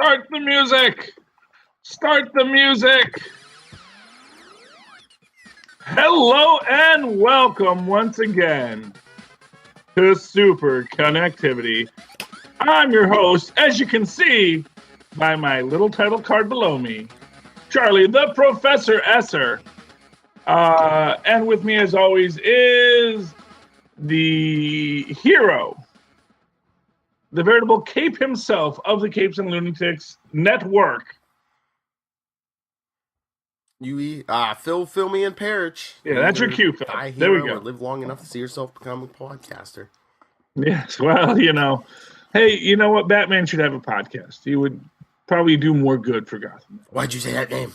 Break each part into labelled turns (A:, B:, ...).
A: Start the music! Start the music! Hello and welcome once again to Superconnectivity. I'm your host, as you can see by my little title card below me, Charlie the Professor Esser. And with me, as always, is the hero, the veritable cape himself of the Capes and Lunatics Network.
B: Fill me in, Parrish.
A: Yeah, that's your cue, Phil. There we go.
B: Or live long enough to see yourself become a podcaster.
A: Yes, well, hey, you know what? Batman should have a podcast. He would probably do more good for Gotham.
B: Why'd you say that name?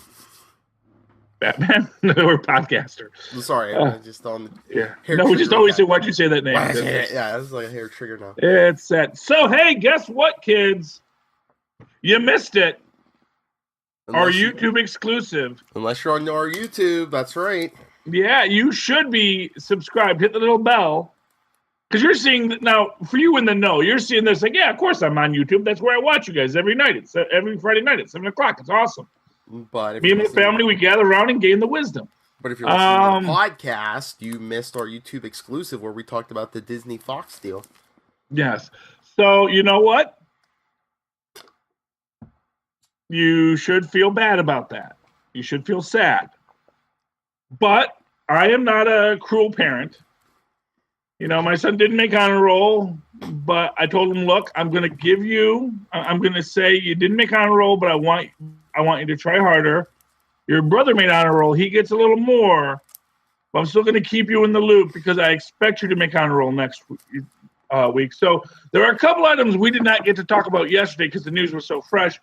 A: Batman or podcaster?
B: Sorry, just on the
A: hair. No, we just always say, "Why'd you say that name?"
B: Yeah, this is like a hair trigger now.
A: It's set. So, hey, guess what, kids? You missed it. Our YouTube exclusive.
B: Unless you're on our YouTube, that's right.
A: Yeah, you should be subscribed. Hit the little bell. Because you're seeing, now, for you in the know, you're seeing this like, yeah, of course I'm on YouTube. That's where I watch you guys every night. It's every Friday night at 7 o'clock. It's awesome.
B: But
A: me and my family, we gather around and gain the wisdom.
B: But if you're listening to the podcast, you missed our YouTube exclusive where we talked about the Disney Fox deal.
A: Yes. So, you know what? You should feel bad about that. You should feel sad. But I am not a cruel parent. My son didn't make honor roll, but I told him, look, I'm going to say you didn't make honor roll, but I want you to try harder. Your brother made honor roll. He gets a little more, but I'm still going to keep you in the loop because I expect you to make honor roll next week. So there are a couple items we did not get to talk about yesterday because the news was so fresh.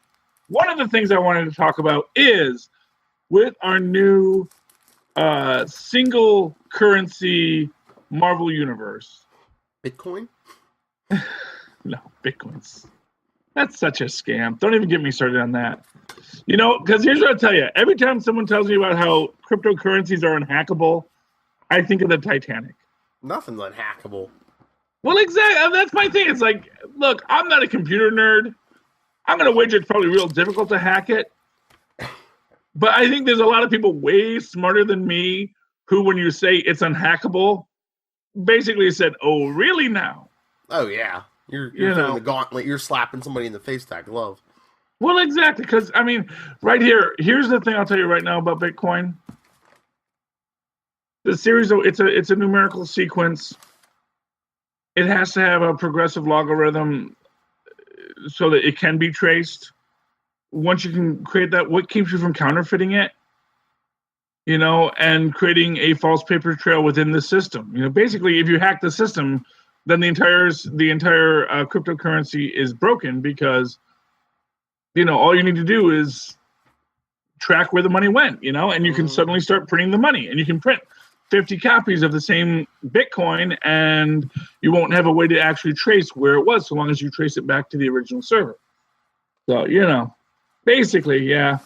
A: One of the things I wanted to talk about is with our new single currency Marvel Universe.
B: Bitcoin?
A: No, Bitcoin's. That's such a scam. Don't even get me started on that. Because here's what I'll tell you. Every time someone tells me about how cryptocurrencies are unhackable, I think of the Titanic.
B: Nothing's unhackable.
A: Well, exactly. That's my thing. It's like, look, I'm not a computer nerd. I'm going to wager it's probably real difficult to hack it. But I think there's a lot of people way smarter than me who, when you say it's unhackable, basically said, oh, really now?
B: Oh, yeah. You're throwing the gauntlet. You're slapping somebody in the face with that glove.
A: Well, exactly. Because, right here's the thing I'll tell you right now about Bitcoin. The series, it's a numerical sequence. It has to have a progressive logarithm so that it can be traced. Once you can create that, what keeps you from counterfeiting it? And creating a false paper trail within the system. Basically, if you hack the system, then the entire cryptocurrency is broken because, all you need to do is track where the money went, and you can suddenly start printing the money, and you can print 50 copies of the same Bitcoin, and you won't have a way to actually trace where it was so long as you trace it back to the original server. So, basically, yeah.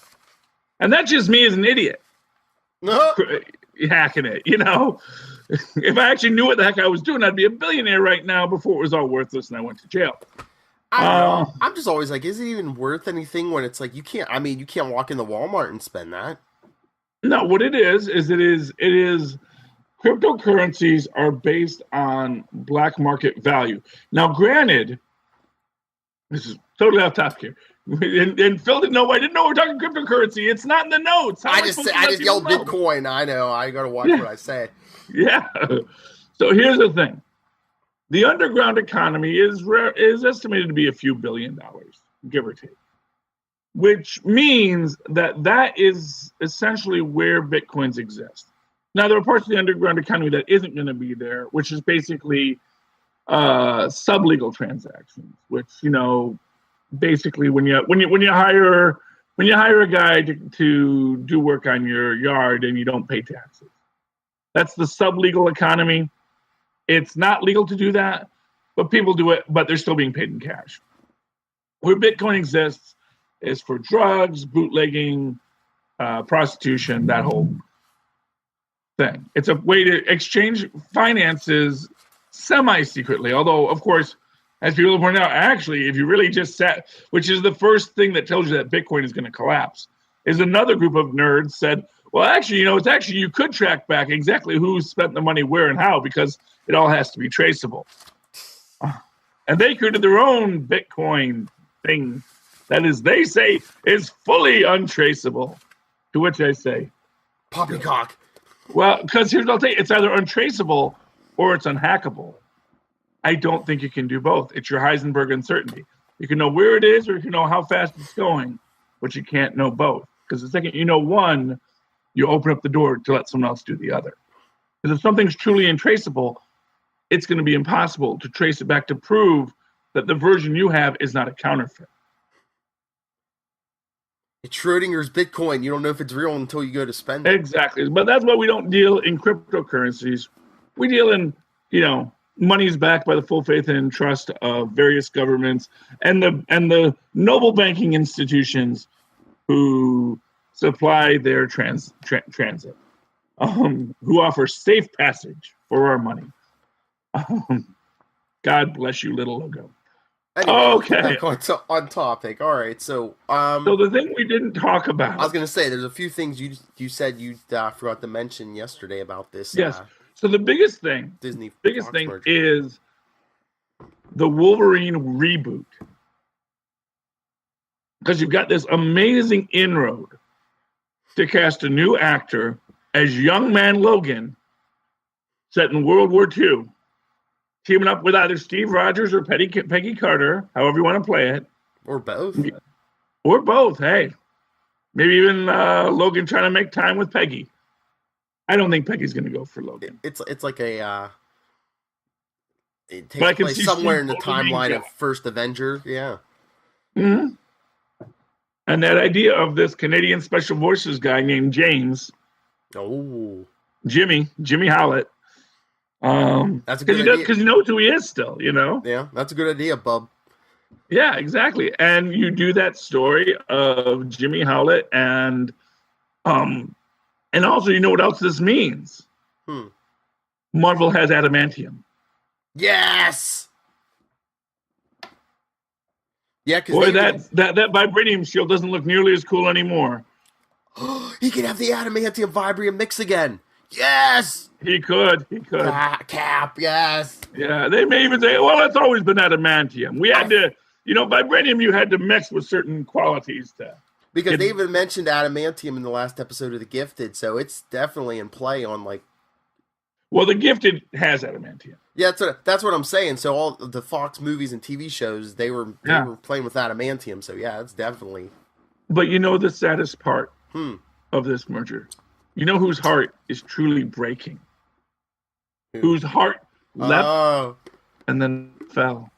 A: And that's just me as an idiot.
B: No.
A: Hacking it, If I actually knew what the heck I was doing, I'd be a billionaire right now before it was all worthless and I went to jail.
B: I don't know. I'm just always like, is it even worth anything when it's like you can't walk into Walmart and spend that?
A: No, what it is cryptocurrencies are based on black market value. Now, granted, this is totally off topic here. And Phil didn't know. I didn't know we're talking cryptocurrency. It's not in the notes.
B: I just yelled Bitcoin. I know. I got to watch what I say.
A: Yeah. So here's the thing: the underground economy is estimated to be a few $1 billion, give or take, which means that is essentially where Bitcoins exist. Now, there are parts of the underground economy that isn't going to be there, which is basically sublegal transactions, which basically when you hire a guy to do work on your yard and you don't pay taxes, that's the sublegal economy. It's not legal to do that, but people do it, but they're still being paid in cash. Where Bitcoin exists is for drugs, bootlegging, prostitution, that whole thing. It's a way to exchange finances semi-secretly, although, of course, As people point out, actually, if you really just sat, which is the first thing that tells you that Bitcoin is going to collapse, is another group of nerds said, well, actually, it's actually, you could track back exactly who spent the money where and how, because it all has to be traceable. And they created their own Bitcoin thing that is, they say, is fully untraceable. To which I say,
B: poppycock.
A: Well, because here's what I'll tell you, it's either untraceable or it's unhackable. I don't think you can do both. It's your Heisenberg uncertainty. You can know where it is or you can know how fast it's going, but you can't know both. Because the second you know one, you open up the door to let someone else do the other. Because if something's truly untraceable, it's going to be impossible to trace it back to prove that the version you have is not a counterfeit.
B: It's Schrodinger's Bitcoin. You don't know if it's real until you go to spend it.
A: Exactly. But that's why we don't deal in cryptocurrencies. We deal in, monies backed by the full faith and trust of various governments and the noble banking institutions who supply their transit, who offer safe passage for our money. God bless you, little logo.
B: Anyway,
A: okay.
B: On topic. All right. So
A: the thing we didn't talk about.
B: I was going to say, there's a few things you said you forgot to mention yesterday about this.
A: Yes. So the biggest thing
B: merger
A: is the Wolverine reboot. Because you've got this amazing inroad to cast a new actor as young man Logan set in World War II, teaming up with either Steve Rogers or Peggy Carter, however you want to play it.
B: Or both.
A: Or both, hey. Maybe even Logan trying to make time with Peggy. I don't think Peggy's going to go for Logan.
B: It's like a... it takes place somewhere in the timeline of First Avenger, yeah.
A: Mm-hmm. And that idea of this Canadian Special Forces guy named James.
B: Oh.
A: Jimmy Howlett.
B: That's a good idea.
A: Because he knows who he is still,
B: Yeah, that's a good idea, bub.
A: Yeah, exactly. And you do that story of Jimmy Howlett and also, you know what else this means? Marvel has adamantium.
B: Yes. Yeah, because
A: boy, that vibranium shield doesn't look nearly as cool anymore.
B: He can have the adamantium vibranium mix again. Yes.
A: He could.
B: Cap. Yes.
A: Yeah, they may even say, well, it's always been adamantium. We had to, vibranium. You had to mix with certain qualities to.
B: Because they even mentioned adamantium in the last episode of The Gifted, so it's definitely in play on like.
A: Well, The Gifted has adamantium.
B: Yeah, that's what I'm saying. So all the Fox movies and TV shows, they were playing with adamantium. So yeah, it's definitely.
A: But the saddest part of this merger, whose heart is truly breaking, whose heart leapt and then fell.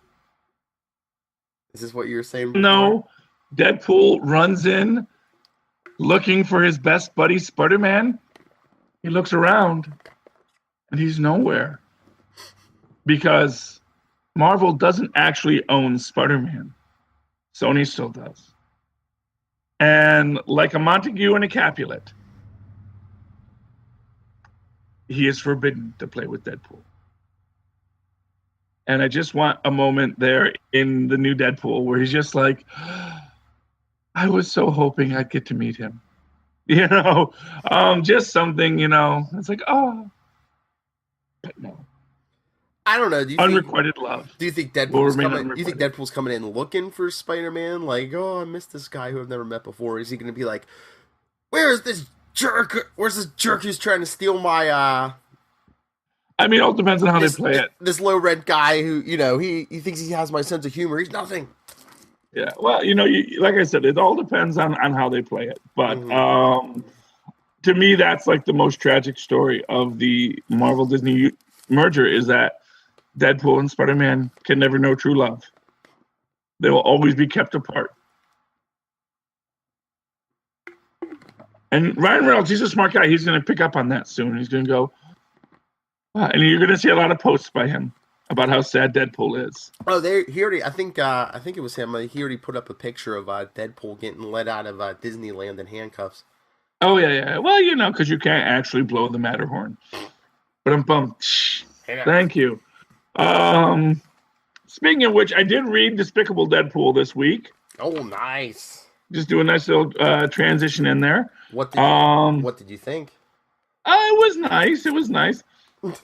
B: Is this what you were saying before?
A: No. Deadpool runs in looking for his best buddy, Spider-Man. He looks around and he's nowhere because Marvel doesn't actually own Spider-Man. Sony still does. And like a Montague and a Capulet, he is forbidden to play with Deadpool. And I just want a moment there in the new Deadpool where he's just like, I was so hoping I'd get to meet him. Just something, it's like, oh. But no.
B: I don't know.
A: Unrequited love.
B: Do you think Deadpool's coming? Do you think Deadpool's coming in looking for Spider-Man? Like, I missed this guy who I've never met before. Is he going to be like, where's this jerk? Where's this jerk who's trying to steal my
A: it all depends on how they play it.
B: This low rent guy who, he thinks he has my sense of humor. He's nothing.
A: Yeah, well, like I said, it all depends on how they play it. But to me, that's like the most tragic story of the Marvel-Disney merger is that Deadpool and Spider-Man can never know true love. They will always be kept apart. And Ryan Reynolds, he's a smart guy. He's going to pick up on that soon. He's going to go, and you're going to see a lot of posts by him about how sad Deadpool is.
B: Oh, he already. I think it was him. He already put up a picture of Deadpool getting let out of Disneyland in handcuffs.
A: Oh yeah. Well, because you can't actually blow the Matterhorn. But I'm bummed. Thank you. speaking of which, I did read Despicable Deadpool this week.
B: Oh, nice.
A: Just do a nice little transition in there.
B: What did you think?
A: It was nice. It was nice.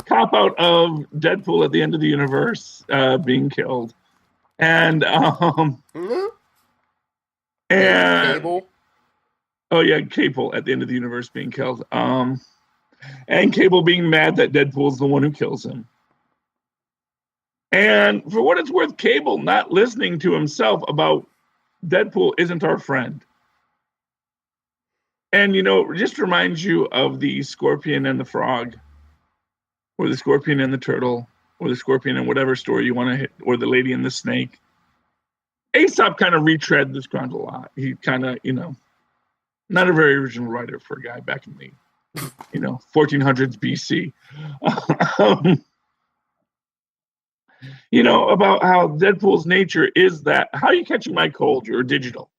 A: Cop out of Deadpool at the end of the universe being killed, and
B: Cable.
A: Oh yeah, Cable at the end of the universe being killed. And Cable being mad that Deadpool's the one who kills him. And for what it's worth, Cable not listening to himself about Deadpool isn't our friend. And, just reminds you of the scorpion and the frog, or the scorpion and the turtle, or the scorpion and whatever story you want to hit, or the lady and the snake. Aesop kind of retread this ground a lot. He kind of, not a very original writer for a guy back in the, 1400s BC. About how Deadpool's nature is that, how are you catching my cold? You're digital.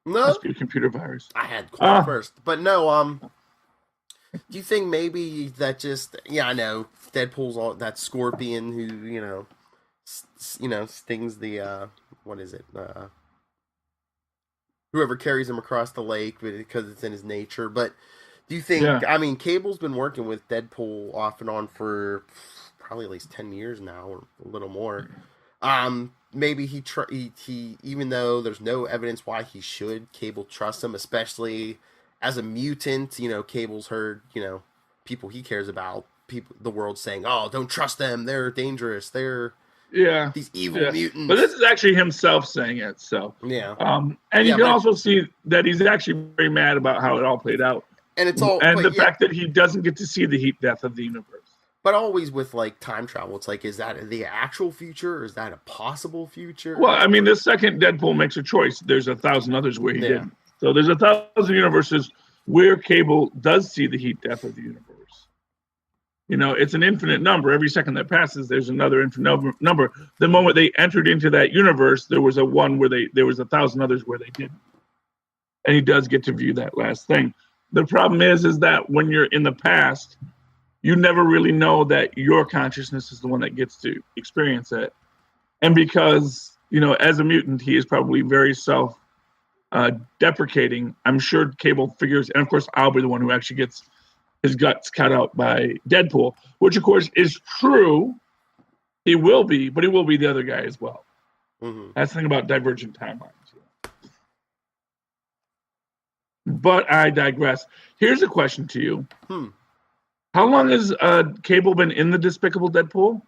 B: No.
A: Must be a computer virus.
B: I had cold first. But no, do you think maybe that just, I know, Deadpool's all that scorpion who, stings the, what is it? Whoever carries him across the lake because it's in his nature. But do you think, Cable's been working with Deadpool off and on for probably at least 10 years now, or a little more. Maybe he even though there's no evidence why he should, Cable trusts him, especially as a mutant. Cable's heard, people he cares about, the world saying, "Oh, don't trust them. They're dangerous. They're these evil mutants."
A: But this is actually himself saying it. So and you can also see that he's actually very mad about how it all played out,
B: and it's all
A: the fact that he doesn't get to see the heat death of the universe.
B: But always with, time travel, it's like, is that the actual future, or is that a possible future?
A: Well, I mean, the second Deadpool makes a choice, there's 1,000 others where he didn't. So there's 1,000 universes where Cable does see the heat death of the universe. It's an infinite number. Every second that passes, there's another infinite number. The moment they entered into that universe, there was there was 1,000 others where they didn't. And he does get to view that last thing. The problem is that when you're in the past, you never really know that your consciousness is the one that gets to experience it. And because, as a mutant, he is probably very self-deprecating. I'm sure Cable figures, and of course, I'll be the one who actually gets his guts cut out by Deadpool, which of course is true. He will be, but he will be the other guy as well. Mm-hmm. That's the thing about divergent timelines. But I digress. Here's a question to you. How long has Cable been in the Despicable Deadpool?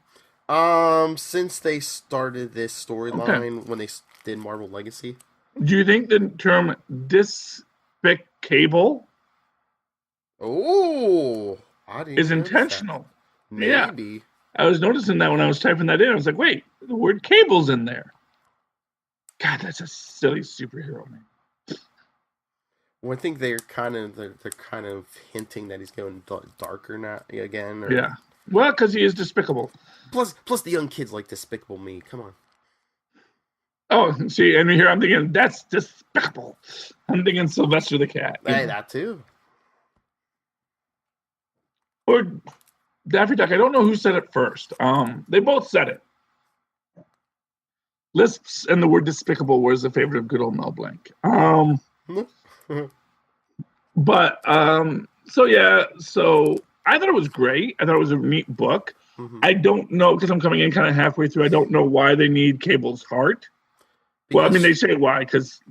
B: Since they started this storyline when they did Marvel Legacy.
A: Do you think the term Despicable is intentional?
B: Maybe.
A: Yeah. I was noticing that when I was typing that in. I was like, wait, the word Cable's in there. God, that's a silly superhero name.
B: Well, I think they're kind of hinting that he's going darker now again.
A: Yeah. Well, because he is despicable.
B: Plus the young kids like Despicable Me. Come on.
A: Oh, see, and here I'm thinking that's despicable. I'm thinking Sylvester the Cat.
B: Hey, that too.
A: Or Daffy Duck. I don't know who said it first. They both said it. Lisps and the word despicable was a favorite of good old Mel Blanc. But so I thought it was great. I thought it was a neat book. Mm-hmm. I don't know, because I'm coming in kind of halfway through, I don't know why they need Cable's heart. Well, I mean, they say why, because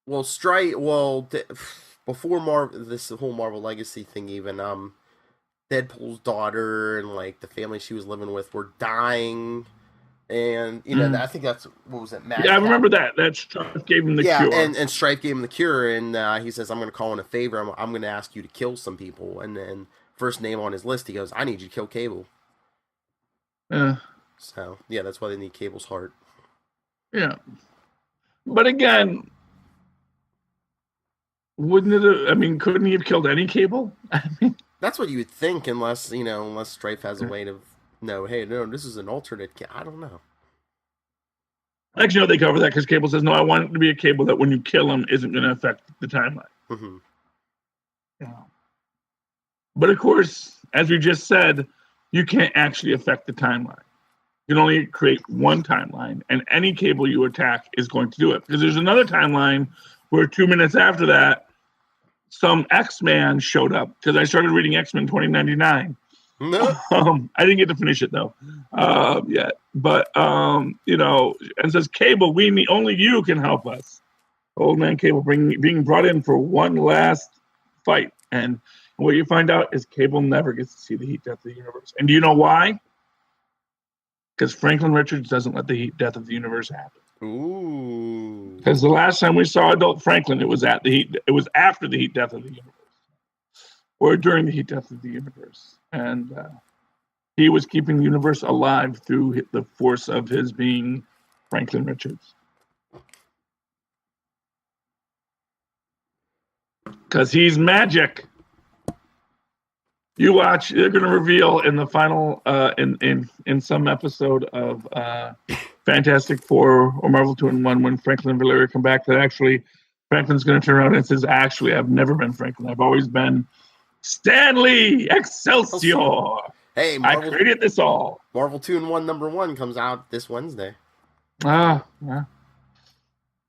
B: before this whole Marvel Legacy thing, even Deadpool's daughter and the family she was living with were dying. And, I think that's, what was it, Mad
A: Yeah, I remember that. That Strife gave him the cure.
B: Yeah, and Strife gave him the cure, and he says, I'm going to call in a favor. I'm going to ask you to kill some people. And then, first name on his list, he goes, I need you to kill Cable. So, yeah, that's why they need Cable's heart.
A: Yeah. But again, couldn't he have killed any Cable?
B: That's what you would think, unless Strife has a way to... No, this is an alternate. I don't know.
A: Actually, no, they cover that because Cable says, no, I want it to be a Cable that when you kill him isn't going to affect the timeline. Mm-hmm. Yeah. But of course, as we just said, you can't actually affect the timeline. You can only create one timeline, and any cable you attack is going to do it. Because there's another timeline where 2 minutes after that, some X-Man showed up, because I started reading X-Men 2099.
B: No.
A: I didn't get to finish it though yet, but you know, and says Cable, only you can help us. Old man Cable being brought in for one last fight, and what you find out is Cable never gets to see the heat death of the universe. And do you know why? Because Franklin Richards doesn't let the heat death of the universe happen.
B: Ooh.
A: Because the last time we saw adult Franklin, it was after the heat death of the universe, or during the heat death of the universe. And he was keeping the universe alive through the force of his being Franklin Richards. Because he's magic. You watch, they're going to reveal in the final, in some episode of Fantastic Four or Marvel 2-in-1 when Franklin and Valeria come back, that actually Franklin's going to turn around and says, actually, I've never been Franklin. I've always been Stanley Excelsior.
B: Hey,
A: I created this all.
B: Marvel 2-in-1 #1 comes out this Wednesday.
A: Yeah.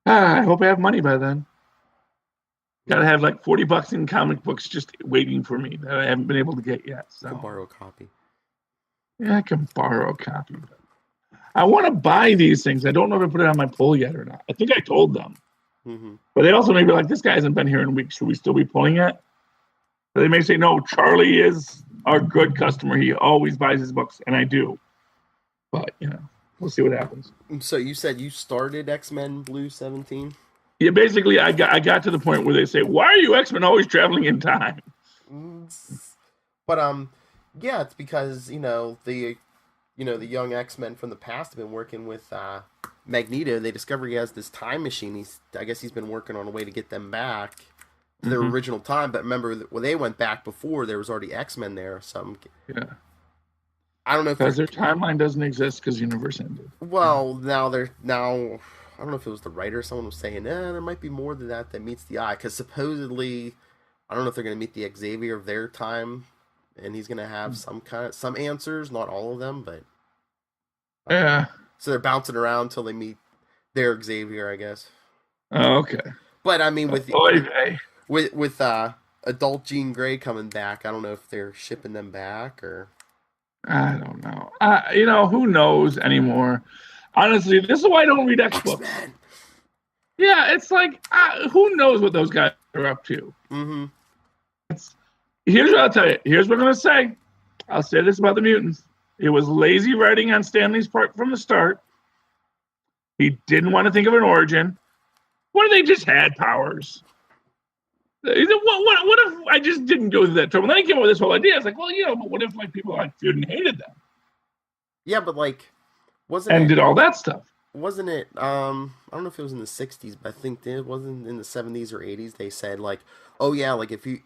A: I hope I have money by then. Gotta have like $40 in comic books just waiting for me that I haven't been able to get yet. So.
B: I can borrow a copy.
A: Yeah, I can borrow a copy. I want to buy these things. I don't know if I put it on my poll yet or not. I think I told them.
B: Mm-hmm.
A: But they also may be like, this guy hasn't been here in weeks. Should we still be pulling it? They may say, no, Charlie is our good customer. He always buys his books, and I do. But, you know, we'll see what happens.
B: So you said you started X-Men Blue 17?
A: Yeah, basically, I got to the point where they say, why are you X-Men always traveling in time?
B: But, yeah, it's because, the young X-Men from the past have been working with Magneto. They discover he has this time machine. I guess he's been working on a way to get them back to their original time. But remember, when they went back before, there was already X-Men there or something.
A: Yeah.
B: I don't know if
A: because their timeline doesn't exist because the universe ended.
B: Well, now I don't know if it was the writer or someone was saying, there might be more than that meets the eye. Because supposedly, I don't know if they're going to meet the Xavier of their time, and he's going to have some answers, not all of them, but
A: yeah.
B: So they're bouncing around until they meet their Xavier, I guess.
A: Oh, okay.
B: But I mean, with adult Jean Grey coming back, I don't know if they're shipping them back or.
A: I don't know. Who knows anymore? Honestly, this is why I don't read X-books.
B: X-Men.
A: Yeah, it's like, who knows what those guys are up to?
B: Mm-hmm.
A: Here's what I'll tell you. Here's what I'm going to say. I'll say this about the mutants. It was lazy writing on Stanley's part from the start. He didn't want to think of an origin. What if they just had powers? What if I just didn't go through that trouble? And then he came up with this whole idea. It's like, well, but what if people feared and hated them?
B: Yeah, but
A: did all that stuff.
B: Wasn't it? I don't know if it was in the 60s, but I think it wasn't in the 70s or 80s. They said oh yeah, if you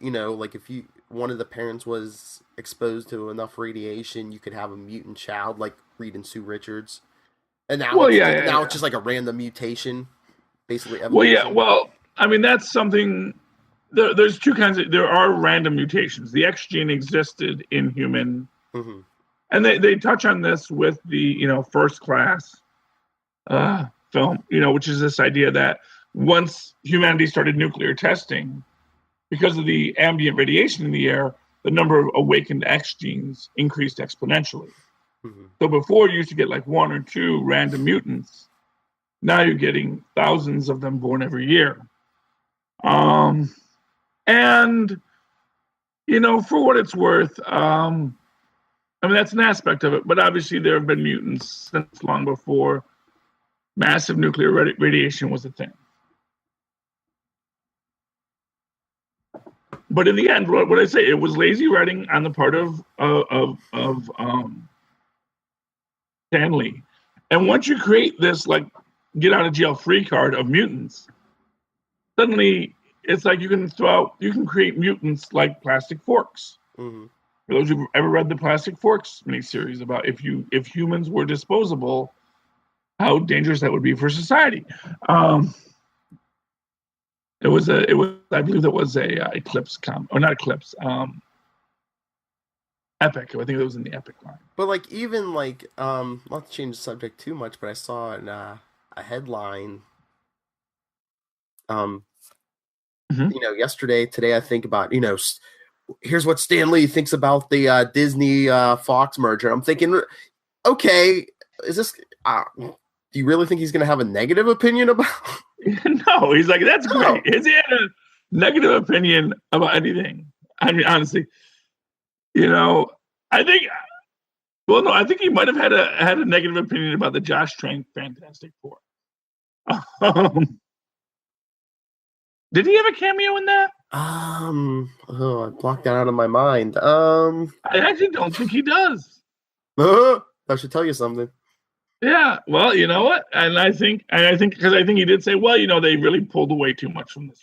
B: one of the parents was exposed to enough radiation, you could have a mutant child, like Reed and Sue Richards. And now, it's just like a random mutation, basically. Evolution.
A: Well, I mean that's something. There's two kinds of. There are random mutations. The X gene existed in human, and they touch on this with the First Class film, which is this idea that once humanity started nuclear testing, because of the ambient radiation in the air, the number of awakened X genes increased exponentially. Mm-hmm. So before you used to get like one or two random mutants. Now you're getting thousands of them born every year. And, for what it's worth, I mean, that's an aspect of it, but obviously there have been mutants since long before massive nuclear radiation was a thing. But in the end, what I say, it was lazy writing on the part of Stan Lee. And once you create this, get out of jail free card of mutants, suddenly it's like you can create mutants like plastic forks. Mm-hmm. For those who've ever read the Plastic Forks miniseries about if humans were disposable, how dangerous that would be for society. I believe that was a Eclipse or not Eclipse. Epic. I think it was in the Epic line.
B: But like even like not to change the subject too much, but I saw a headline yesterday, today I think about, here's what Stan Lee thinks about the Disney Fox merger. I'm thinking, okay, is this do you really think he's going to have a negative opinion about?
A: No, he's like, that's great. Has he had a negative opinion about anything? I mean, honestly, I think he might have had a negative opinion about the Josh Trank Fantastic Four. Did he have a cameo in that?
B: I blocked that out of my mind.
A: I actually don't think he does.
B: I should tell you something.
A: Yeah, well, you know what? And I think because I think he did say, well, they really pulled away too much from this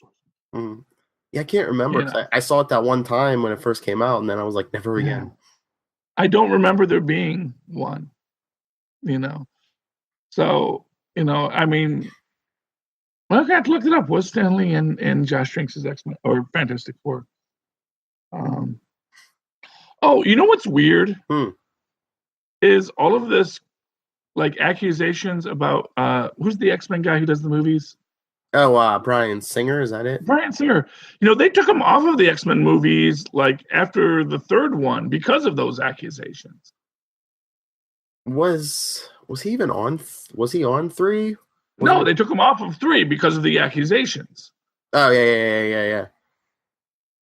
A: one.
B: Yeah, I can't remember. I saw it that one time when it first came out, and then I was like, never again.
A: I don't remember there being one. So I mean, well, I have to look it up. Was Stan Lee and Josh Tranks' X-Men or Fantastic Four? Oh, you know what's weird? Is all of this like accusations about who's the X-Men guy who does the movies?
B: Oh, Bryan Singer, is that it?
A: Bryan Singer. They took him off of the X-Men movies like after the third one because of those accusations.
B: Was he even on? Was he on 3?
A: No, they took him off of 3 because of the accusations.
B: Oh, yeah.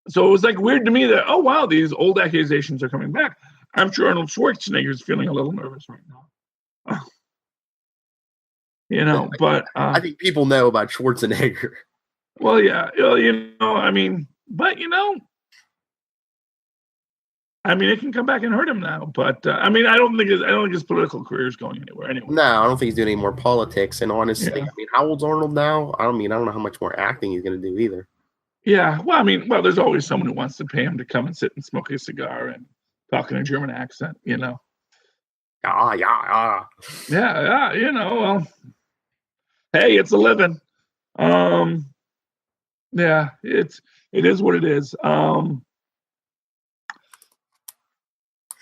A: So it was like weird to me that, oh, wow, these old accusations are coming back. I'm sure Arnold Schwarzenegger is feeling a little nervous right now. But
B: I think people know about Schwarzenegger.
A: Well, yeah, I mean, but I mean, it can come back and hurt him now. But I mean, I don't think his political career is going anywhere anyway.
B: No, I don't think he's doing any more politics. And honestly, I mean, how old's Arnold now? I don't know how much more acting he's going to do either.
A: Yeah, well, I mean, there's always someone who wants to pay him to come and sit and smoke a cigar and talk in a German accent, Yeah.
B: Yeah,
A: well, hey, it's a living. Yeah, it is what it is.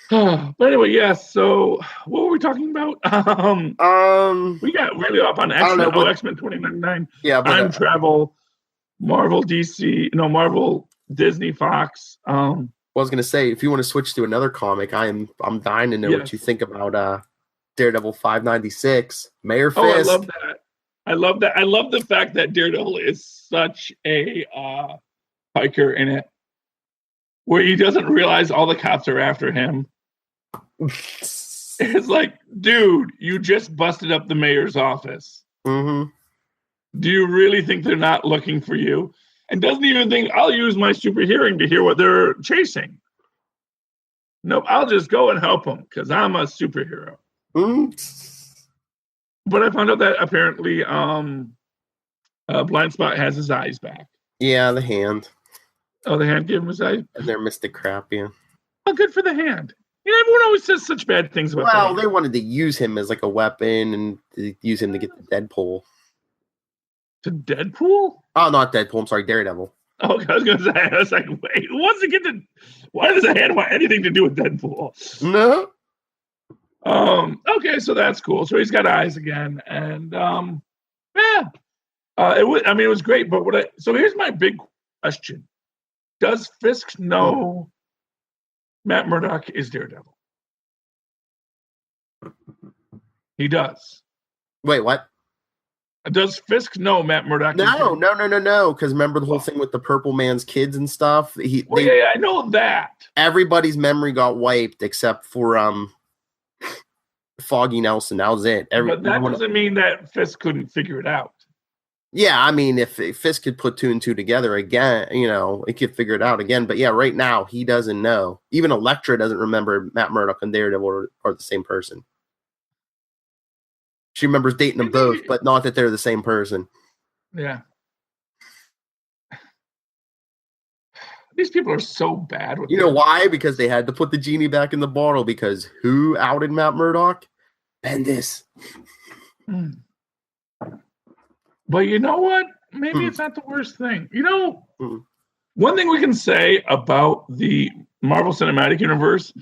A: But anyway, yes. So what were we talking about? We got really off on X-Men. X-Men 2099.
B: Yeah,
A: time travel, Marvel, DC, Marvel, Disney, Fox.
B: I was gonna say, if you want to switch to another comic, I'm dying to know what you think about Daredevil 596. Mayor Fisk.
A: Oh, I love that. I love the fact that Daredevil is such a hiker in it, where he doesn't realize all the cops are after him. It's like, dude, you just busted up the mayor's office.
B: Mm-hmm.
A: Do you really think they're not looking for you? And doesn't even think, I'll use my super hearing to hear what they're chasing. Nope, I'll just go and help them because I'm a superhero.
B: Mm-hmm.
A: But I found out that apparently Blind Spot has his eyes back.
B: Yeah, the hand.
A: Oh, the hand gave him his eyes?
B: And they're Mystic crap, yeah.
A: Well, good for the hand. Everyone always says such bad things about
B: Well, they wanted to use him as like a weapon and to use him to get the Deadpool.
A: To Deadpool?
B: Oh, not Deadpool. I'm sorry, Daredevil.
A: Oh, I was going to say, I was like, wait, who wants to get the... Why does the hand want anything to do with Deadpool?
B: No.
A: Okay, so that's cool. So he's got eyes again, and it was great. But so here's my big question: does Fisk know Matt Murdock is Daredevil? He does.
B: Wait, what?
A: Does Fisk know Matt Murdock?
B: No. Because remember the whole thing with the Purple Man's kids and stuff.
A: I know that
B: everybody's memory got wiped except for Foggy Nelson. That was it.
A: But that doesn't mean that Fisk couldn't figure it out.
B: Yeah, I mean, if Fisk could put 2 and 2 together again, it could figure it out again. But yeah, right now he doesn't know. Even Elektra doesn't remember Matt Murdock and Daredevil are the same person. She remembers dating them both, but not that they're the same person.
A: Yeah. These people are so bad with
B: why? Because they had to put the genie back in the bottle, because who outed Matt Murdock? Bendis.
A: But you know what? Maybe it's not the worst thing. One thing we can say about the Marvel Cinematic Universe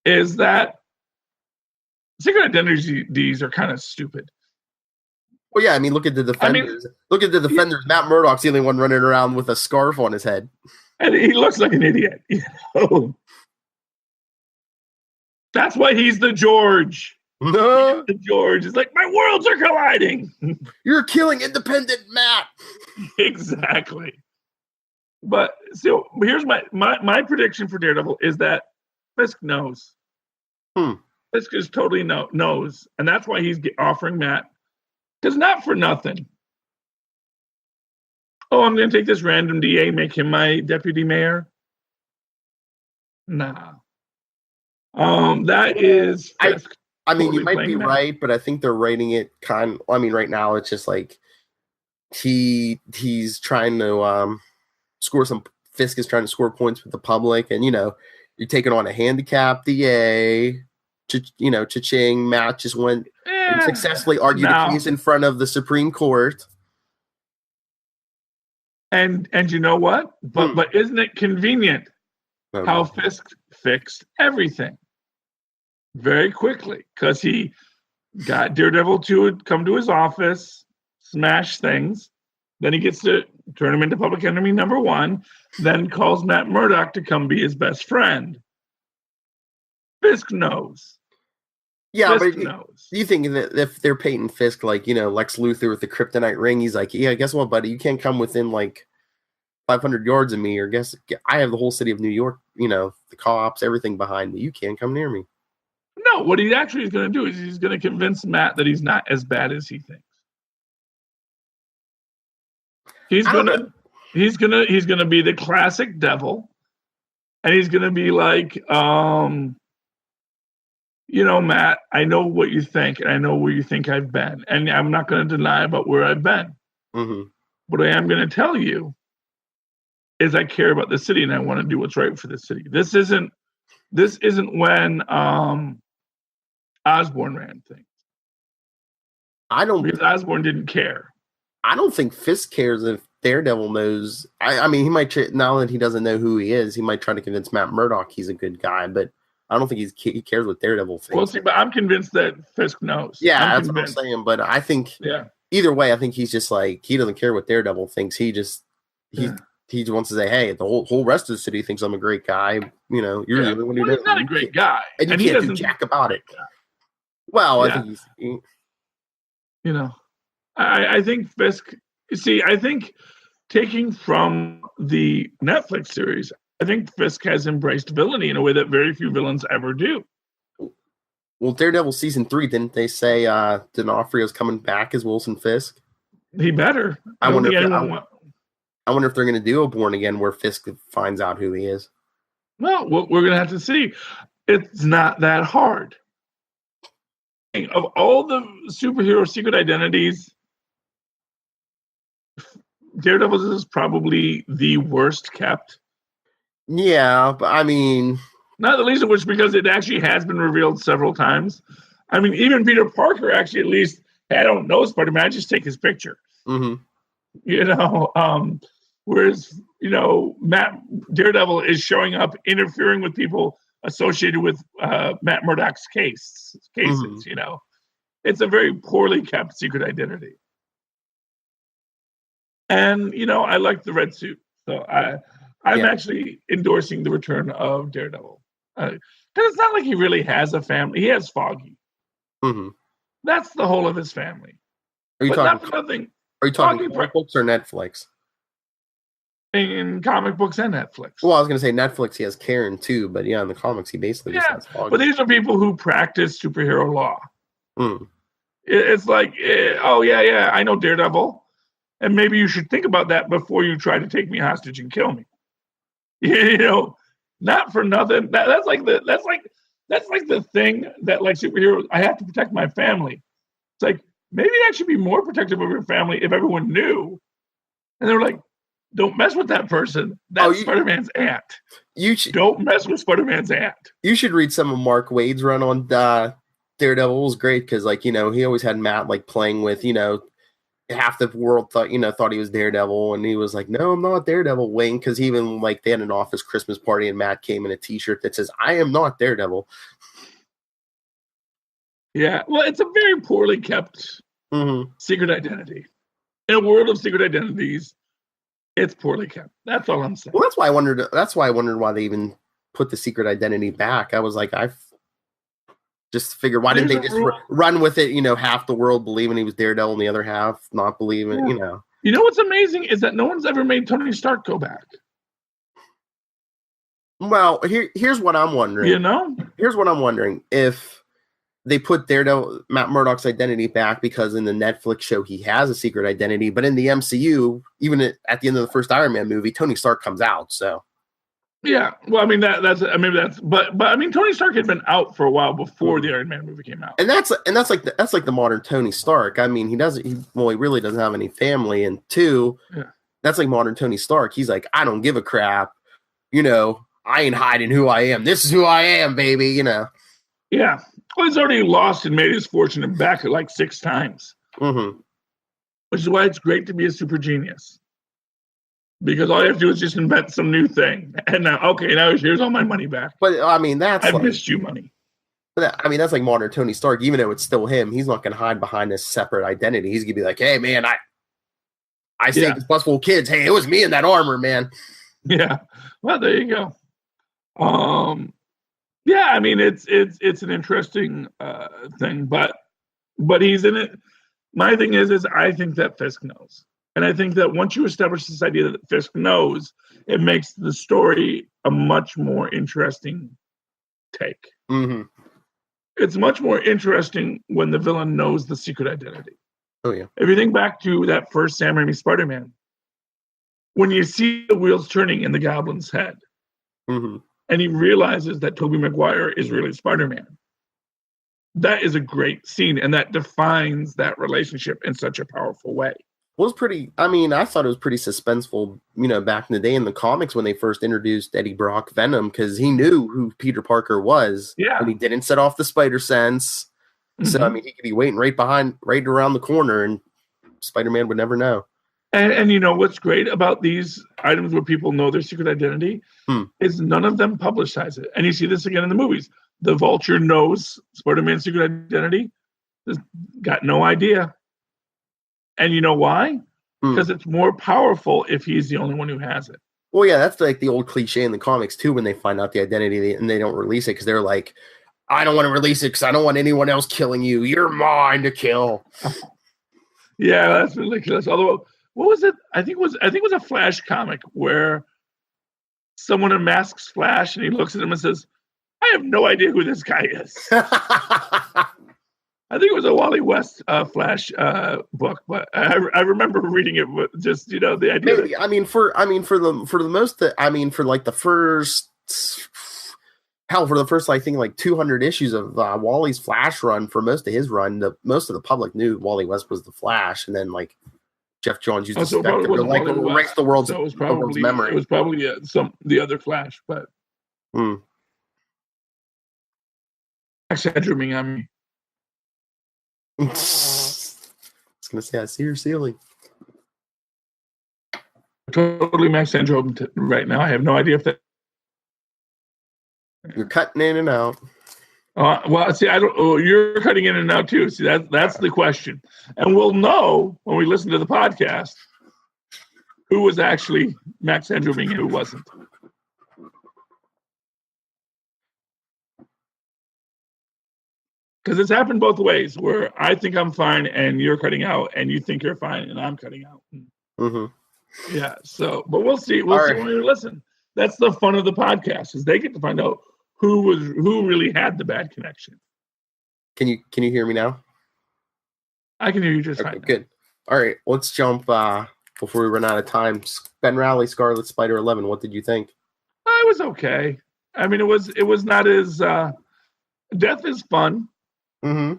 A: is that secret identities are kind of stupid.
B: Well, yeah, I mean, look at the Defenders. Matt Murdock's the only one running around with a scarf on his head.
A: And he looks like an idiot. That's why he's the George.
B: No.
A: The George is like, my worlds are colliding.
B: You're killing independent Matt.
A: Exactly. But so here's my prediction for Daredevil is that Fisk knows. Fisk is totally knows. And that's why he's offering Matt. Because not for nothing. Oh, I'm going to take this random DA, make him my deputy mayor. Nah. That is Fisk.
B: I mean, you might be right, but I think they're writing it right now it's just like he's trying to score some. Fisk is trying to score points with the public, and you're taking on a handicapped DA. Cha-ching. Matt just went and successfully argued a case in front of the Supreme Court.
A: And you know what? But isn't it convenient how Fisk fixed everything very quickly? Because he got Daredevil to come to his office, smash things. Then he gets to turn him into public enemy number 1. Then calls Matt Murdock to come be his best friend. Fisk knows.
B: Yeah, Fisk knows. Do you think that if they're painting Fisk like, Lex Luthor with the kryptonite ring, he's like, yeah, guess what, buddy? You can't come within like 500 yards of me, or guess I have the whole city of New York, the cops, everything behind me. You can't come near me.
A: No, what he actually is going to do is he's going to convince Matt that he's not as bad as he thinks. He's gonna be the classic devil, and he's gonna be like, Matt, I know what you think, and I know where you think I've been, and I'm not going to deny about where I've been.
B: Mm-hmm.
A: What I am going to tell you is I care about the city, and I want to do what's right for the city. This isn't when Osborn ran things. Because Osborn didn't care.
B: I don't think Fisk cares if Daredevil knows. I mean, he might, now that he doesn't know who he is, he might try to convince Matt Murdock he's a good guy, but I don't think he cares what Daredevil thinks.
A: Well, see, but I'm convinced that Fisk knows.
B: Yeah, that's what I'm saying. But I think either way, I think he's just like, he doesn't care what Daredevil thinks. He just wants to say, hey, the whole rest of the city thinks I'm a great guy. You're doing what you're doing.
A: He's not a great guy,
B: and you can't do jack about it. Well, I think he's.
A: I think Fisk. See, I think taking from the Netflix series, I think Fisk has embraced villainy in a way that very few villains ever do.
B: Well, Daredevil season 3, didn't they say D'Onofrio's coming back as Wilson Fisk?
A: He better.
B: I wonder if they're going to do a Born Again where Fisk finds out who he is.
A: Well, we're going to have to see. It's not that hard. Of all the superhero secret identities, Daredevil's is probably the worst kept.
B: Yeah, but I mean,
A: not the least of which because it actually has been revealed several times. I mean, even Peter Parker actually at least, I don't know Spider-Man, I just take his picture.
B: Mm-hmm.
A: Whereas, Daredevil is showing up, interfering with people associated with Matt Murdock's cases. Mm-hmm. It's a very poorly kept secret identity. And, I like the red suit. So I'm actually endorsing the return of Daredevil. Because it's not like he really has a family. He has Foggy.
B: Mm-hmm.
A: That's the whole of his family.
B: Are you talking comic books or Netflix?
A: In comic books and Netflix.
B: Well, I was going to say Netflix, he has Karen too, but in the comics, he basically just has Foggy.
A: But these are people who practice superhero law.
B: Mm.
A: It's like, I know Daredevil. And maybe you should think about that before you try to take me hostage and kill me. Not for nothing. That's like the thing that like superheroes. I have to protect my family. It's like maybe I should be more protective of your family if everyone knew. And they're like, don't mess with that person. That's Spider-Man's aunt. Don't mess with Spider-Man's aunt.
B: You should read some of Mark Waid's run on Daredevil. It was great because he always had Matt playing with half the world thought he was Daredevil, and he was like, "No, I'm not Daredevil." Wayne, because even like they had an office Christmas party, and Matt came in a T-shirt that says, "I am not Daredevil."
A: Yeah, well, it's a very poorly kept secret identity. In a world of secret identities, it's poorly kept. That's all I'm saying.
B: Well, that's why I wondered. That's why I wondered why they even put the secret identity back. I was like, I've just figured, why didn't they just run with it? Half the world believing he was Daredevil, and the other half not believing.
A: Yeah. You know what's amazing is that no one's ever made Tony Stark go back.
B: Well, here's what I'm wondering. Here's what I'm wondering: if they put Daredevil, Matt Murdock's identity back, because in the Netflix show he has a secret identity, but in the MCU, even at the end of the first Iron Man movie, Tony Stark comes out. So,
A: yeah, well, I mean but I mean, Tony Stark had been out for a while before the Iron Man movie came out,
B: and that's like the modern Tony Stark. I mean, he really doesn't have any family, and that's like modern Tony Stark. He's like, I don't give a crap, I ain't hiding who I am. This is who I am, baby.
A: Yeah. Well, he's already lost and made his fortune and back like 6 times.
B: Mm-hmm.
A: Which is why it's great to be a super genius. Because all you have to do is just invent some new thing. And now here's all my money back.
B: But I mean, I
A: missed you money.
B: I mean, that's like modern Tony Stark. Even though it's still him, he's not going to hide behind this separate identity. He's going to be like, hey, man, I saved this bus full of kids. Hey, it was me in that armor, man.
A: Yeah. Well, there you go. Yeah, I mean, it's an interesting thing, but he's in it. My thing is I think that Fisk knows, and I think that once you establish this idea that Fisk knows, it makes the story a much more interesting take.
B: Mm-hmm.
A: It's much more interesting when the villain knows the secret identity.
B: Oh yeah.
A: If you think back to that first Sam Raimi Spider-Man, when you see the wheels turning in the Goblin's head.
B: Mm-hmm.
A: And he realizes that Tobey Maguire is really Spider-Man. That is a great scene, and that defines that relationship in such a powerful way.
B: Well, I thought it was pretty suspenseful, back in the day in the comics when they first introduced Eddie Brock Venom, because he knew who Peter Parker was.
A: Yeah.
B: And he didn't set off the spider sense. Mm-hmm. So, I mean, he could be waiting right around the corner, and Spider-Man would never know.
A: And what's great about these items where people know their secret identity is none of them publicize it. And you see this again in the movies. The Vulture knows Spider-Man's secret identity. Has got no idea. And you know why? Because it's more powerful if he's the only one who has it.
B: Well, yeah, that's like the old cliche in the comics too, when they find out the identity and they don't release it because they're like, I don't want to release it because I don't want anyone else killing you. You're mine to kill.
A: Yeah, that's ridiculous. Although, what was it? I think it was a Flash comic where someone unmasks Flash and he looks at him and says, I have no idea who this guy is. I think it was a Wally West Flash book, but I remember reading it. Just the idea.
B: Maybe, for the first I think like 200 issues of Wally's Flash run. For most of his run, most of the public knew Wally West was the Flash, and then like Jeff Johns used the Spectre to like erase the world's memory.
A: It was probably the other Flash, but exaggerating on me.
B: I was gonna say I see your ceiling.
A: Totally Max Andro right now. I have no idea if that.
B: You're cutting in and out.
A: Well, see, I don't. Oh, you're cutting in and out too. See, that's the question, and we'll know when we listen to the podcast who was actually Max Andro and who wasn't. Because it's happened both ways, where I think I'm fine and you're cutting out, and you think you're fine and I'm cutting out.
B: Mm-hmm.
A: Yeah. So, but we'll see. We'll see when we listen. That's the fun of the podcast, is they get to find out who really had the bad connection.
B: Can you hear me now?
A: I can hear you just fine.
B: Good. All right, let's jump before we run out of time. Ben Reilly, Scarlet Spider 11. What did you think?
A: It was okay. I mean, it was not as Death is fun.
B: Mm-hmm.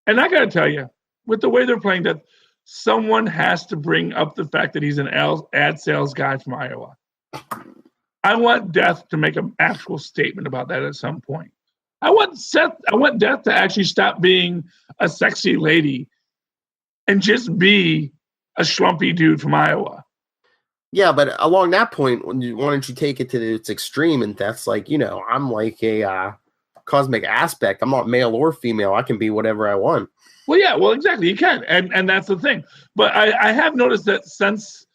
A: And I got to tell you, with the way they're playing Death, someone has to bring up the fact that he's an ad sales guy from Iowa. I want Death to make an actual statement about that at some point. I want Death to actually stop being a sexy lady and just be a schlumpy dude from Iowa.
B: Yeah, but along that point, why don't you take it to its extreme? And that's like, I'm like a cosmic aspect. I'm not male or female. I can be whatever I want.
A: Well, yeah, well, exactly. You can, and that's the thing. But I have noticed that since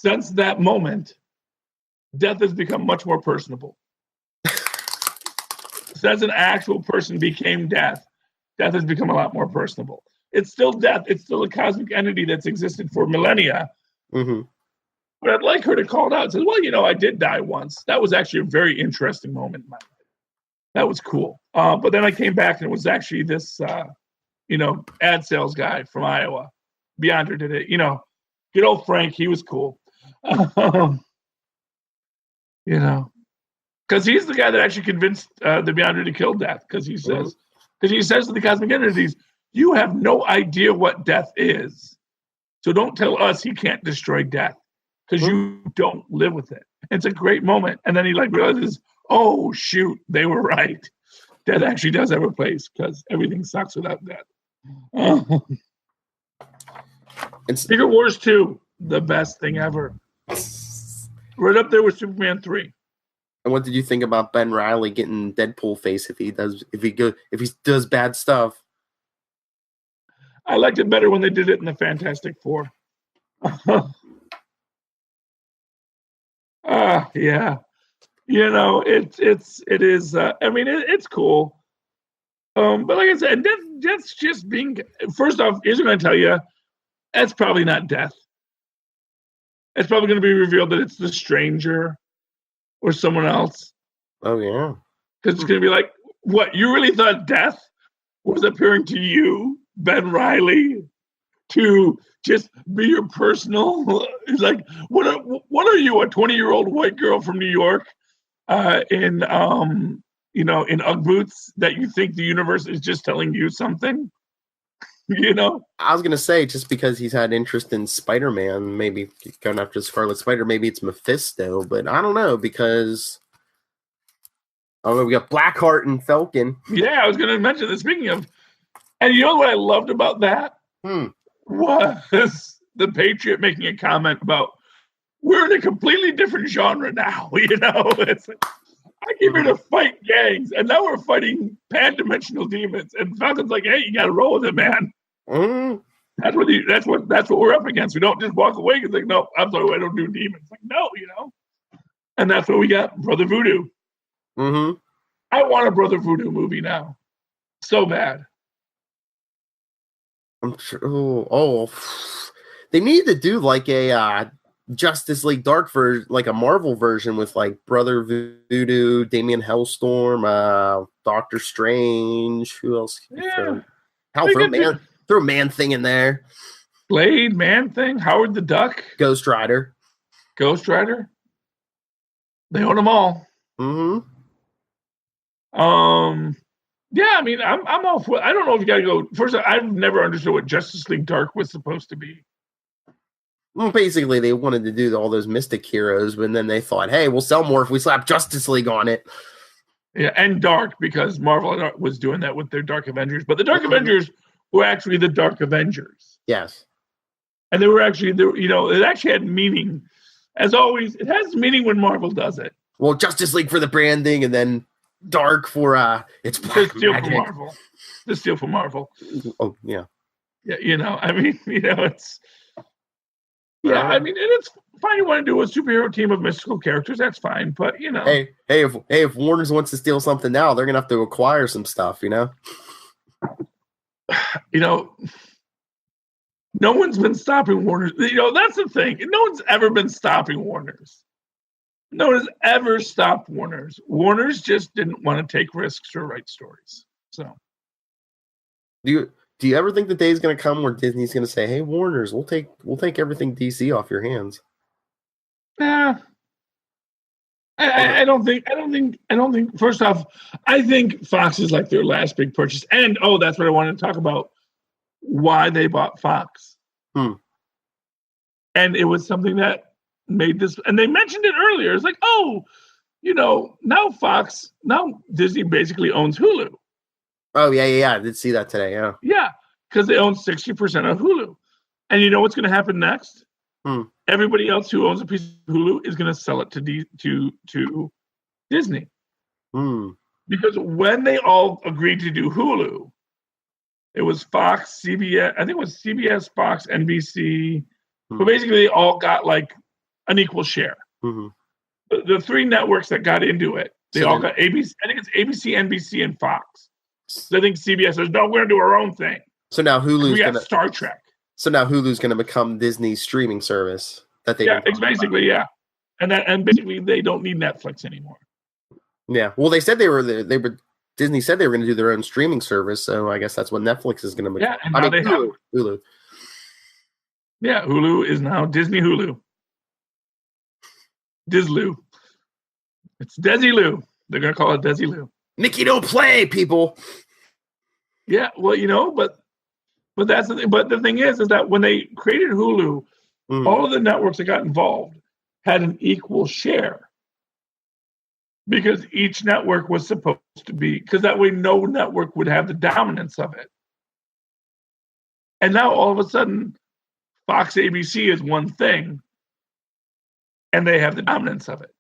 A: that moment, death has become much more personable. Since an actual person became death has become a lot more personable. It's still death. It's still a cosmic entity that's existed for millennia.
B: Mm-hmm.
A: But I'd like her to call it out and say, well, I did die once. That was actually a very interesting moment in my life. That was cool. But then I came back and it was actually this, ad sales guy from Iowa. Beyonder did it. Good old Frank. He was cool. Because he's the guy that actually convinced the Beyonder to kill death. Because he says to the cosmic entities, you have no idea what death is. So don't tell us he can't destroy death because you don't live with it. It's a great moment. And then he realizes, oh, shoot, they were right. Death actually does have a place because everything sucks without death. And Secret Wars 2, the best thing ever. Right up there with Superman 3.
B: And what did you think about Ben Reilly getting Deadpool face if he does bad stuff?
A: I liked it better when they did it in the Fantastic Four. Yeah. It is. It's cool. But like I said, that's just being. First off, here's what I'm going to tell you. That's probably not death. It's probably going to be revealed that it's the Stranger or someone else.
B: Oh yeah.
A: Because it's going to be like, what? You really thought death was appearing to you, Ben Reilly, to just be your personal? It's like, what are you, a 20-year-old white girl from New York, in Ugg boots that you think the universe is just telling you something?
B: I was gonna say, just because he's had interest in Spider-Man, maybe going after Scarlet Spider, maybe it's Mephisto, but I don't know because we got Blackheart and Falcon.
A: Yeah, I was gonna mention that. Speaking of, and you know what I loved about that was the Patriot making a comment about we're in a completely different genre now. It's like, I came here to fight gangs, and now we're fighting pan-dimensional demons. And Falcon's like, "Hey, you got to roll with it, man.
B: Mm-hmm.
A: That's what we're up against. We don't just walk away and like, no, I'm sorry, I don't do demons. Like, no, And that's what we got, Brother Voodoo.
B: Mm-hmm.
A: I want a Brother Voodoo movie now, so bad.
B: I'm sure. Oh, they need to do like a Justice League Dark version, like a Marvel version with like Brother Voodoo, Damian Hellstorm, Doctor Strange. Who else?
A: Yeah.
B: Throw Man-Thing in there.
A: Blade, Man-Thing, Howard the Duck,
B: Ghost Rider.
A: They own them all.
B: Mm-hmm.
A: Yeah, I'm all for. I don't know if you got to go. First, I've never understood what Justice League Dark was supposed to be.
B: Well, basically, they wanted to do all those Mystic heroes, but then they thought, hey, we'll sell more if we slap Justice League on it.
A: Yeah, and Dark, because Marvel was doing that with their Dark Avengers. But the Dark Avengers were actually the Dark Avengers.
B: Yes.
A: And they were actually, it actually had meaning. As always, it has meaning when Marvel does it.
B: Well, Justice League for the branding, and then Dark for it's black magic.
A: To steal from Marvel.
B: Oh, yeah.
A: Yeah, it's... Yeah, and it's fine. You want to do a superhero team of mystical characters, that's fine. But
B: hey, if Warner's wants to steal something now, they're gonna have to acquire some stuff.
A: No one's been stopping Warner's. That's the thing. No one's ever been stopping Warner's. No one has ever stopped Warner's. Warner's just didn't want to take risks or write stories. So,
B: do you ever think the day is going to come where Disney's going to say, "Hey, Warner's, we'll take everything DC off your hands"?
A: Yeah, I don't think. First off, I think Fox is like their last big purchase, and that's what I wanted to talk about. Why they bought Fox, and it was something that made this, and they mentioned it earlier. It's like, now Disney basically owns Hulu.
B: Oh, yeah. I did see that today, yeah.
A: Yeah, because they own 60% of Hulu. And you know what's going to happen next?
B: Hmm.
A: Everybody else who owns a piece of Hulu is going to sell it to Disney.
B: Hmm.
A: Because when they all agreed to do Hulu, it was Fox, CBS, I think it was CBS, Fox, NBC. But basically, they all got like an equal share.
B: Mm-hmm.
A: The three networks that got into it, they all got ABC. I think it's ABC, NBC, and Fox. So I think CBS says, no, we're going to do our own thing.
B: So now Hulu's
A: we got Star Trek.
B: So now Hulu's going to become Disney's streaming service that they
A: it's basically about. And basically they don't need Netflix anymore.
B: Yeah, well, they said they were Disney said they were going to do their own streaming service, so I guess that's what Netflix is going to become.
A: Yeah, and now they have
B: Hulu.
A: Yeah, Hulu is now Disney Hulu. Dizloo. It's Desi-Loo. They're going to call it Desi-Loo.
B: Mickey don't play, people.
A: Yeah, well, but that's the thing. But the thing is that when they created Hulu, all of the networks that got involved had an equal share. Because each network was supposed to be, because that way no network would have the dominance of it. And now all of a sudden, Fox ABC is one thing, and they have the dominance of it.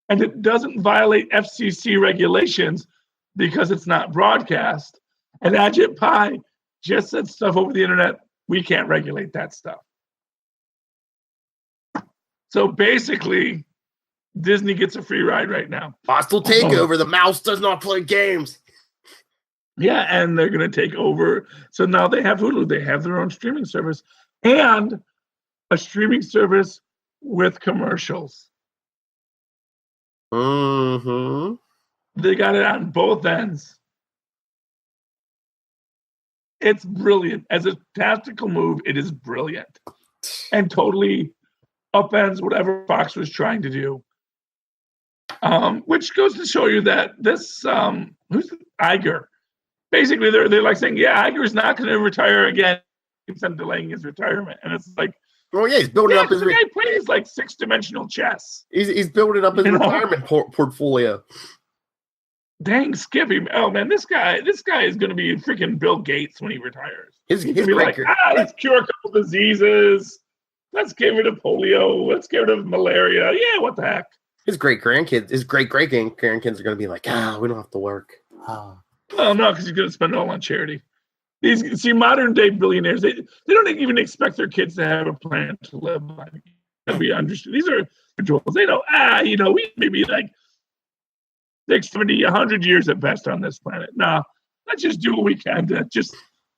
A: And it doesn't violate FCC regulations because it's not broadcast. And Ajit Pai just said stuff over the internet, we can't regulate that stuff. So basically, Disney gets a free ride right now.
B: Hostile takeover. The mouse does not play games.
A: Yeah, and they're going to take over. So now they have Hulu. They have their own streaming service and a streaming service with commercials.
B: Mm-hmm.
A: They got it on both ends. It's brilliant. As a tactical move, it is brilliant. And totally upends whatever Fox was trying to do. Which goes to show you that this who's Iger? Basically, they're like saying, yeah, Iger's not going to retire again. He keeps on delaying his retirement, and it's like,
B: well, yeah, he's building up his.
A: The guy plays like 6-dimensional chess.
B: He's building up his retirement portfolio.
A: Dang, Skippy! Oh man, this guy is going to be freaking Bill Gates when he retires.
B: He's
A: going to be like, let's cure a couple diseases. Let's get rid of polio. Let's get rid of malaria. Yeah, what the heck?
B: His great grandkids are going to be like, we don't have to work.
A: Oh no, because he's going to spend it all on charity. Modern day billionaires, they don't even expect their kids to have a plan to live by. We understand. These are individuals. They know, we maybe like 60, 70, 100 years at best on this planet. No, let's just do what we can to just,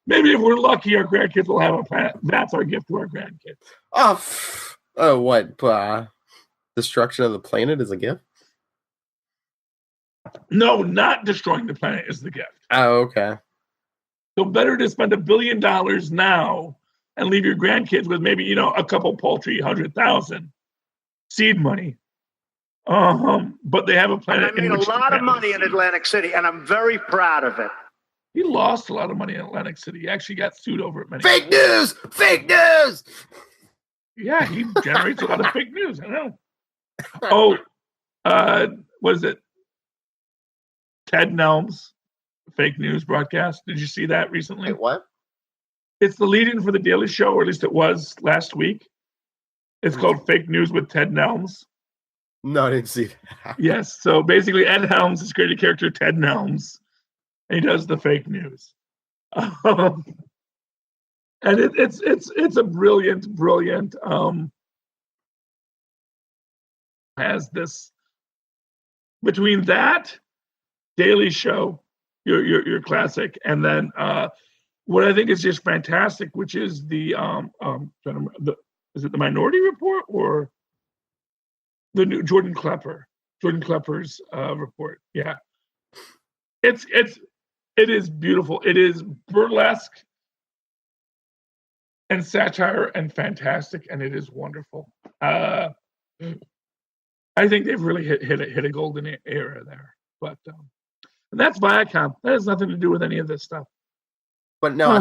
A: maybe if we're lucky, our grandkids will have a planet. That's our gift to our grandkids.
B: What? Destruction of the planet is a gift?
A: No, not destroying the planet is the gift.
B: Oh, okay.
A: So better to spend $1 billion now and leave your grandkids with maybe, a couple paltry 100,000 seed money. But they have a planet.
C: And I made a lot of money in Atlantic City, and I'm very proud of it.
A: He lost a lot of money in Atlantic City. He actually got sued over it many
B: times. Fake news!
A: Yeah, he generates a lot of fake news. I know. What is it? Ted Nelms fake news broadcast. Did you see that recently?
B: Wait, what?
A: It's the lead-in for the Daily Show, or at least it was last week. It's called Fake News with Ted Nelms.
B: No, I didn't see that.
A: Yes. So basically, Ed Helms has created a character, Ted Nelms, and he does the fake news. And it's a brilliant. Has this between that Daily Show, your classic, and then what I think is just fantastic, which is the is it the Minority Report or the new Jordan Klepper's report? Yeah, it is beautiful. It is burlesque and satire and fantastic, and it is wonderful. I think they've really hit a golden era there, but and that's Viacom. That has nothing to do with any of this stuff.
B: But no,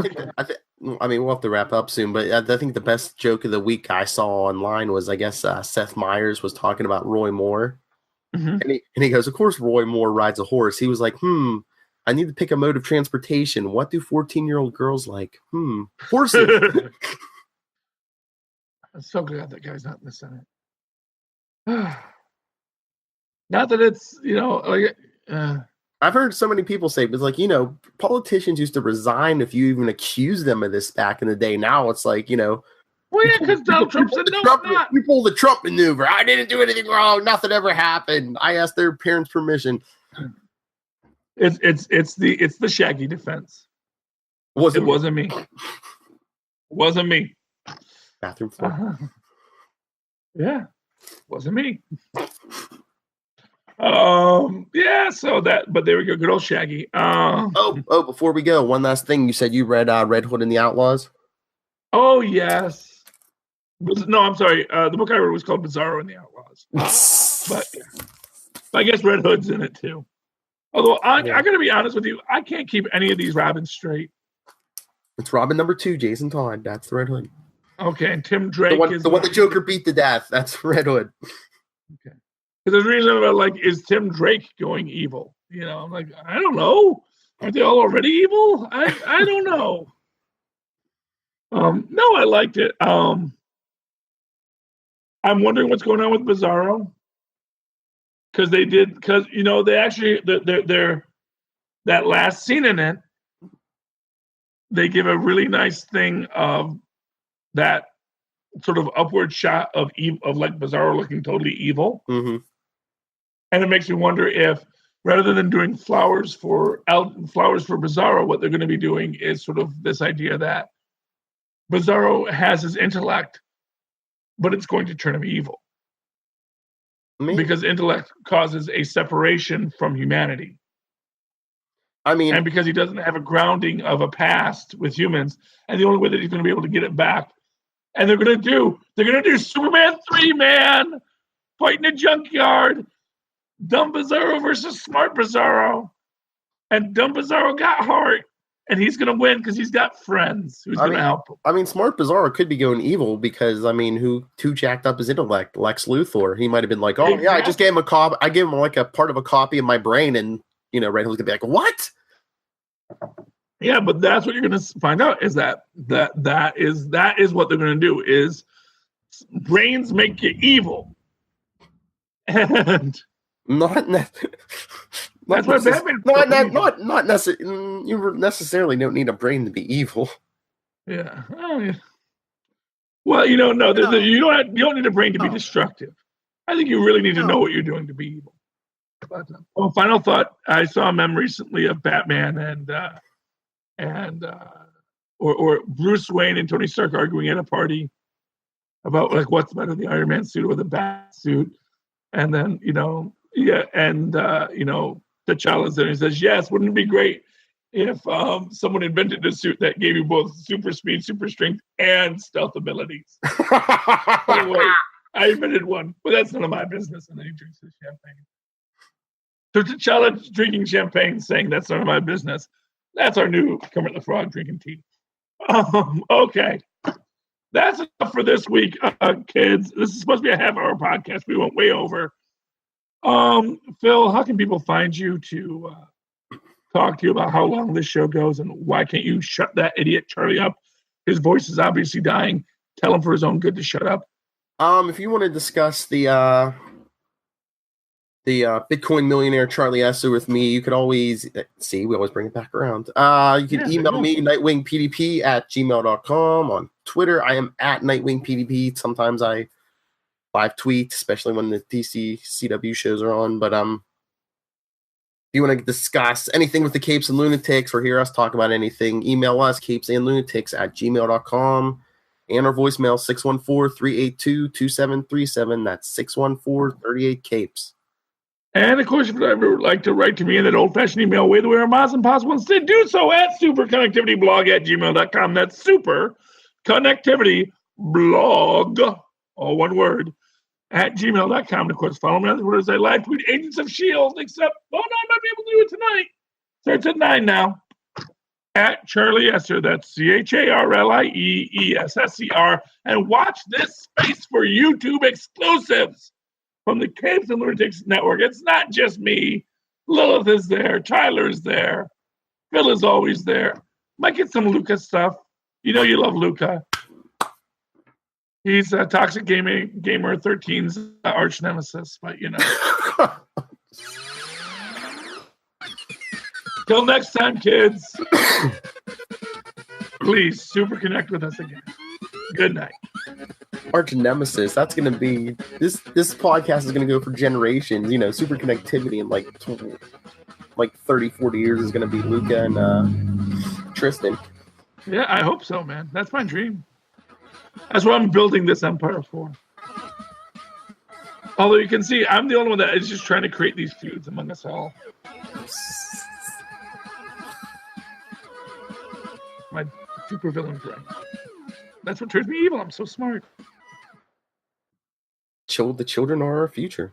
B: I mean, we'll have to wrap up soon. But I think the best joke of the week I saw online was, I guess, Seth Meyers was talking about Roy Moore, and he goes, "Of course, Roy Moore rides a horse." He was like, I need to pick a mode of transportation. What do 14-year-old girls like? Horses.
A: I'm so glad that guy's not in the Senate. Not that it's, like...
B: I've heard so many people say, but like, politicians used to resign if you even accused them of this back in the day. Now it's like,
A: Well, yeah, because Donald Trump said, no, I'm not.
B: You pulled the Trump maneuver. I didn't do anything wrong. Nothing ever happened. I asked their parents' permission.
A: It's the Shaggy defense. It wasn't me. Wasn't me.
B: Bathroom floor.
A: Yeah, wasn't me. So but there we go. Good old Shaggy.
B: Before we go, one last thing. You said you read Red Hood and the Outlaws?
A: Oh, yes. No, I'm sorry. The book I read was called Bizarro and the Outlaws. but I guess Red Hood's in it too. Although I got to be honest with you, I can't keep any of these Robins straight.
B: It's Robin number 2, Jason Todd. That's the Red Hood.
A: Okay, and Tim Drake
B: the one the Joker beat to death. That's Red Hood.
A: Okay. Because there's a reason about is Tim Drake going evil? I'm like, I don't know. Aren't they all already evil? I don't know. No, I liked it. I'm wondering what's going on with Bizarro. Because they actually they're that last scene in it, they give a really nice thing of that sort of upward shot of like Bizarro looking totally evil.
B: Mm-hmm.
A: And it makes me wonder if rather than doing flowers for Bizarro, what they're going to be doing is sort of this idea that Bizarro has his intellect, but it's going to turn him evil. Because intellect causes a separation from humanity. And because he doesn't have a grounding of a past with humans, and the only way that he's going to be able to get it back, and they're going to do Superman 3, man, fighting a junkyard, dumb Bizarro versus smart Bizarro, and dumb Bizarro got heart, and he's going to win because he's got friends who's going to help him.
B: Smart Bizarro could be going evil because who jacked up his intellect? Lex Luthor. He might have been like, oh exactly. Yeah, I just gave him a copy. I gave him like a part of a copy of my brain, and Red Hood's gonna be like, what?
A: Yeah, but that's what you're gonna find out is that is what they're gonna do is brains make you evil, and that's why Batman.
B: Not necessarily. You necessarily don't need a brain to be evil.
A: Yeah. Oh, yeah. Well, you don't need a brain to be destructive. I think you really need to know what you're doing to be evil. But, final thought. I saw a meme recently of Batman or Bruce Wayne and Tony Stark arguing at a party about like what's better, the Iron Man suit or the Bat suit, and then T'Challa's there and he says, "Yes, wouldn't it be great if someone invented a suit that gave you both super speed, super strength, and stealth abilities?" Anyway, I invented one, but that's none of my business. And then he drinks his champagne. So T'Challa drinking champagne, saying that's none of my business. That's our new Kermit the Frog drinking tea. Okay. That's enough for this week, kids. This is supposed to be a half-hour podcast. We went way over. Phil, how can people find you to talk to you about how long this show goes and why can't you shut that idiot Charlie up? His voice is obviously dying. Tell him for his own good to shut up.
B: If you want to discuss the Bitcoin millionaire Charlie Esser with me, you could always we always bring it back around. You can email me nightwingpdp@gmail.com. On Twitter, I am at nightwingpdp. Sometimes I live tweet, especially when the DC CW shows are on. But if you want to discuss anything with the Capes and Lunatics or hear us talk about anything, email us capesandlunatics@gmail.com. And our voicemail 614-382-2737. That's 614-38-CAPES.
A: And of course, if you ever would like to write to me in that old-fashioned email way the way our Moz Impossible instead, do so at superconnectivityblog@gmail.com. That's superconnectivityblog, all one word, @gmail.com. And of course, follow me on Twitter as I live tweet Agents of S.H.I.E.L.D., except, I might be able to do it tonight. Starts at 9 now. At Charlie Esser, that's CharlieESSER. And watch this space for YouTube exclusives from the Capes and Lunatics Network. It's not just me. Lilith is there. Tyler's there. Phil is always there. Might get some Luca stuff. You know you love Luca. He's a Toxic Gamer 13's arch nemesis, but you know. Till next time, kids. Please super connect with us again. Good night.
B: Arch nemesis. That's gonna be this podcast is gonna go for generations. You know, super connectivity in like 30, 40 years is gonna be Luca and Tristan.
A: Yeah, I hope so, man. That's my dream. That's what I'm building this empire for. Although you can see, I'm the only one that is just trying to create these feuds among us all. My super villain friend. That's what turns me evil. I'm so smart.
B: The children are our future.